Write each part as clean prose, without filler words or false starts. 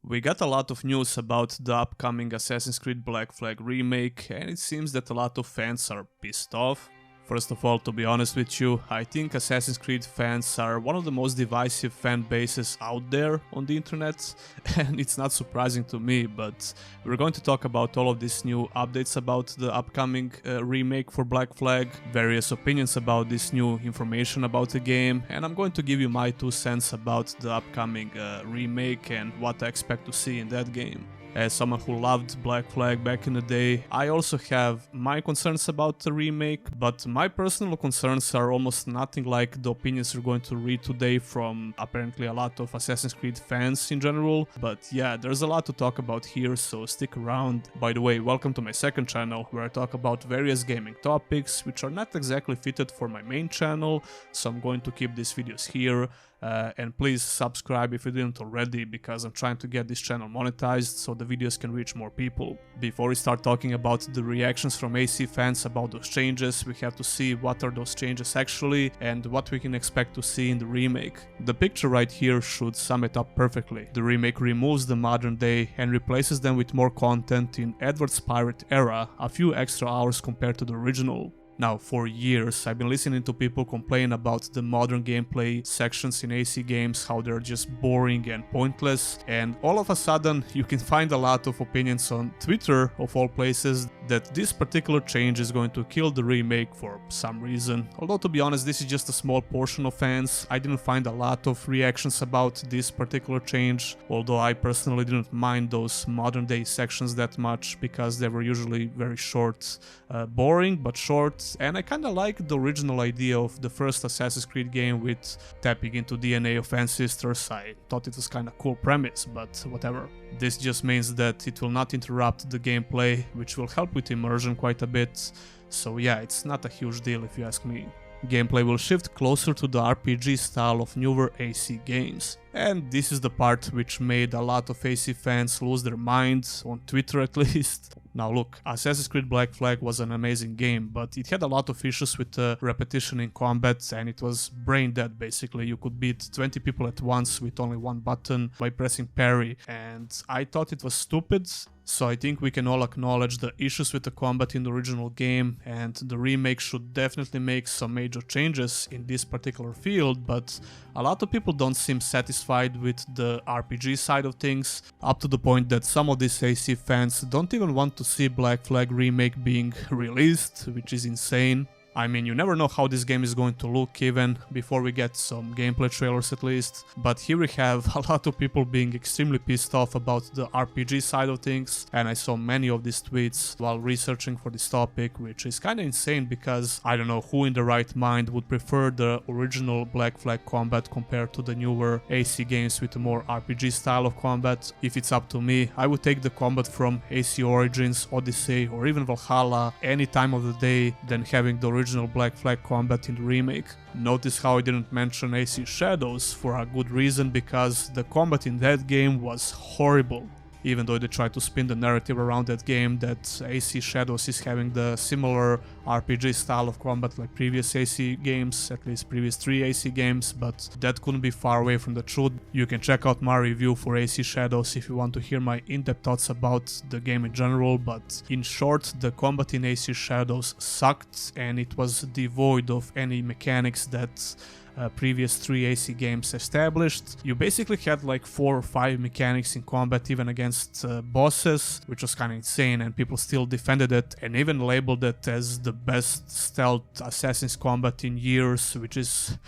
We got a lot of news about the upcoming Assassin's Creed Black Flag remake, and it seems that a lot of fans are pissed off. First of all, to be honest with you, I think Assassin's Creed fans are one of the most divisive fan bases out there on the internet, and it's not surprising to me, but we're going to talk about all of these new updates about the upcoming remake for Black Flag, various opinions about this new information about the game, and I'm going to give you my 2 cents about the upcoming remake and what I expect to see in that game. As someone who loved Black Flag back in the day, I also have my concerns about the remake, but my personal concerns are almost nothing like the opinions you're going to read today from apparently a lot of Assassin's Creed fans in general. But yeah, there's a lot to talk about here, so stick around. By the way, welcome to my second channel, where I talk about various gaming topics, which are not exactly fitted for my main channel, so I'm going to keep these videos here. And please subscribe if you didn't already, because I'm trying to get this channel monetized so the videos can reach more people. Before we start talking about the reactions from AC fans about those changes, we have to see what are those changes actually and what we can expect to see in the remake. The picture right here should sum it up perfectly. The remake removes the modern day and replaces them with more content in Edward's pirate era, a few extra hours compared to the original. Now, for years, I've been listening to people complain about the modern gameplay sections in AC games, how they're just boring and pointless, and all of a sudden you can find a lot of opinions on Twitter, of all places, that this particular change is going to kill the remake for some reason. Although, to be honest, this is just a small portion of fans. I didn't find a lot of reactions about this particular change, although I personally didn't mind those modern day sections that much, because they were usually very short, boring but short. And I kinda like the original idea of the first Assassin's Creed game with tapping into DNA of ancestors. I thought it was kinda cool premise, but whatever. This just means that it will not interrupt the gameplay, which will help with immersion quite a bit. So yeah, it's not a huge deal if you ask me. Gameplay will shift closer to the RPG style of newer AC games. And this is the part which made a lot of AC fans lose their minds, on Twitter at least. Now look, Assassin's Creed Black Flag was an amazing game, but it had a lot of issues with repetition in combat, and it was brain dead basically. You could beat 20 people at once with only one button by pressing parry, and I thought it was stupid. So I think we can all acknowledge the issues with the combat in the original game, and the remake should definitely make some major changes in this particular field, but a lot of people don't seem satisfied with the RPG side of things, up to the point that some of these AC fans don't even want to see Black Flag Remake being released, which is insane. I mean, you never know how this game is going to look even before we get some gameplay trailers at least, but here we have a lot of people being extremely pissed off about the RPG side of things, and I saw many of these tweets while researching for this topic, which is kinda insane because I don't know who in the right mind would prefer the original Black Flag combat compared to the newer AC games with a more RPG style of combat. If it's up to me, I would take the combat from AC Origins, Odyssey, or even Valhalla any time of the day than having the original Black Flag combat in the remake. Notice how I didn't mention AC Shadows for a good reason, because the combat in that game was horrible. Even though they try to spin the narrative around that game that AC Shadows is having the similar RPG style of combat like previous AC games, at least previous 3 AC games, but that couldn't be far away from the truth. You can check out my review for AC Shadows if you want to hear my in-depth thoughts about the game in general, but in short, the combat in AC Shadows sucked, and it was devoid of any mechanics that previous 3 AC games established. You basically had like 4 or 5 mechanics in combat even against bosses, which was kind of insane, and people still defended it and even labeled it as the best stealth Assassin's combat in years, which is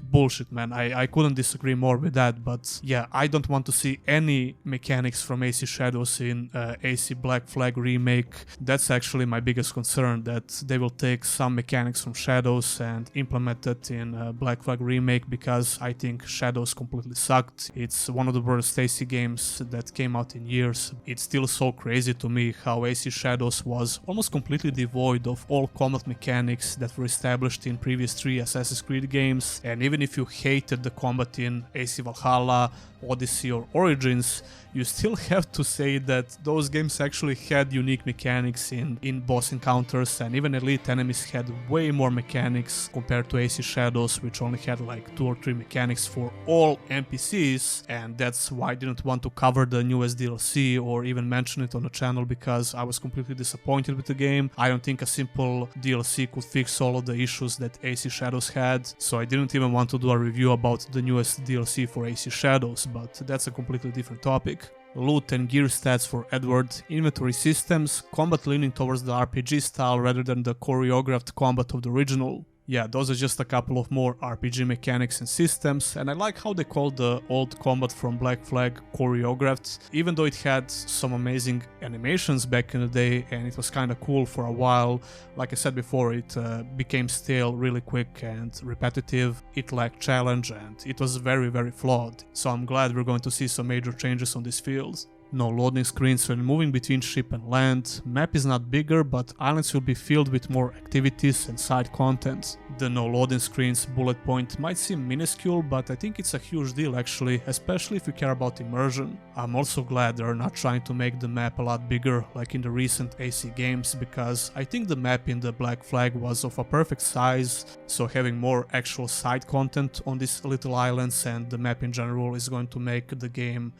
bullshit, man. I couldn't disagree more with that, but yeah, I don't want to see any mechanics from AC Shadows in AC Black Flag Remake. That's actually my biggest concern, that they will take some mechanics from Shadows and implement it in Black Flag Remake, because I think Shadows completely sucked. It's one of the worst AC games that came out in years. It's still so crazy to me how AC Shadows was almost completely devoid of all combat mechanics that were established in previous 3 Assassin's Creed Creed games, and even if you hated the combat in AC Valhalla, Odyssey or Origins, you still have to say that those games actually had unique mechanics in boss encounters, and even elite enemies had way more mechanics compared to AC Shadows, which only had like 2 or 3 mechanics for all NPCs, and that's why I didn't want to cover the newest DLC or even mention it on the channel, because I was completely disappointed with the game. I don't think a simple DLC could fix all of the issues that AC Shadows had, so I didn't even want to do a review about the newest DLC for AC Shadows, but that's a completely different topic. Loot and gear stats for Edward, inventory systems, combat leaning towards the RPG style rather than the choreographed combat of the original. Yeah, those are just a couple of more RPG mechanics and systems, and I like how they called the old combat from Black Flag choreographed, even though it had some amazing animations back in the day and it was kinda cool for a while. Like I said before, it became stale really quick and repetitive, it lacked challenge, and it was very flawed. So I'm glad we're going to see some major changes on this field. No loading screens when moving between ship and land, map is not bigger, but islands will be filled with more activities and side content. The no loading screens bullet point might seem minuscule, but I think it's a huge deal actually, especially if you care about immersion. I'm also glad they're not trying to make the map a lot bigger like in the recent AC games, because I think the map in the Black Flag was of a perfect size, so having more actual side content on these little islands and the map in general is going to make the game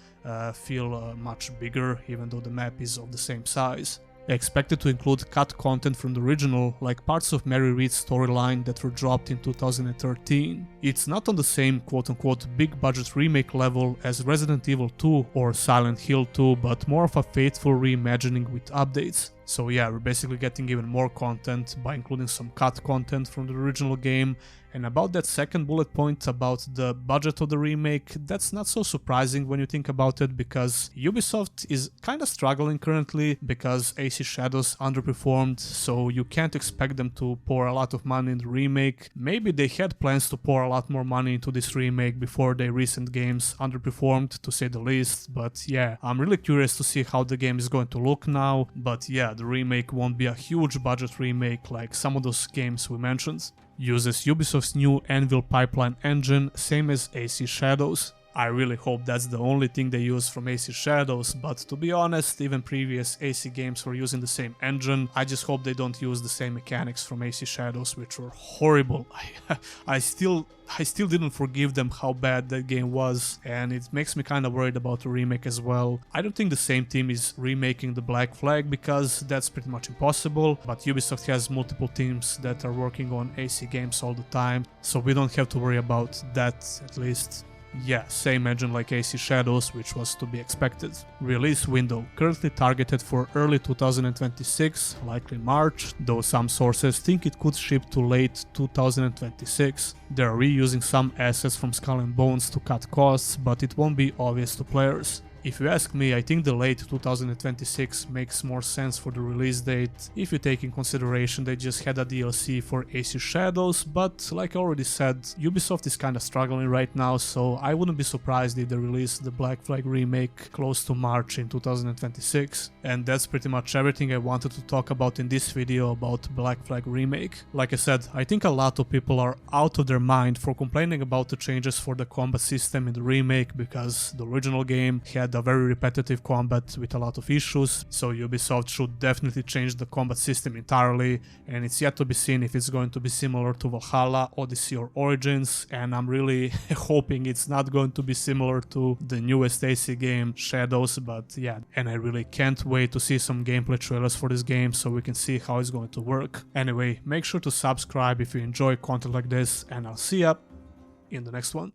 feel much bigger, even though the map is of the same size. Expected to include cut content from the original, like parts of Mary Reed's storyline that were dropped in 2013. It's not on the same quote-unquote big budget remake level as Resident Evil 2 or Silent Hill 2, but more of a faithful reimagining with updates. So yeah, we're basically getting even more content by including some cut content from the original game. And about that second bullet point about the budget of the remake, that's not so surprising when you think about it, because Ubisoft is kinda struggling currently because AC Shadows underperformed, so you can't expect them to pour a lot of money in the remake. Maybe they had plans to pour a lot more money into this remake before their recent games underperformed, to say the least, but yeah, I'm really curious to see how the game is going to look now. But yeah, the remake won't be a huge budget remake like some of those games we mentioned. Uses Ubisoft's new Anvil pipeline engine, same as AC Shadows. I really hope that's the only thing they use from AC Shadows, but to be honest, even previous AC games were using the same engine. I just hope they don't use the same mechanics from AC Shadows, which were horrible. I still didn't forgive them how bad that game was, and it makes me kinda worried about the remake as well. I don't think the same team is remaking the Black Flag, because that's pretty much impossible, but Ubisoft has multiple teams that are working on AC games all the time, so we don't have to worry about that, at least. Yeah, same engine like AC Shadows, which was to be expected. Release window currently targeted for early 2026, likely March, though some sources think it could ship to late 2026. They're reusing some assets from Skull and Bones to cut costs, but it won't be obvious to players. If you ask me, I think the late 2026 makes more sense for the release date, if you take in consideration they just had a DLC for AC Shadows, but like I already said, Ubisoft is kinda struggling right now, so I wouldn't be surprised if they release the Black Flag remake close to March in 2026. And that's pretty much everything I wanted to talk about in this video about Black Flag remake. Like I said, I think a lot of people are out of their mind for complaining about the changes for the combat system in the remake, because the original game had a very repetitive combat with a lot of issues, so Ubisoft should definitely change the combat system entirely, and it's yet to be seen if it's going to be similar to Valhalla, Odyssey or Origins, and I'm really hoping it's not going to be similar to the newest AC game, Shadows, but yeah, and I really can't wait to see some gameplay trailers for this game so we can see how it's going to work. Anyway, make sure to subscribe if you enjoy content like this, and I'll see ya in the next one.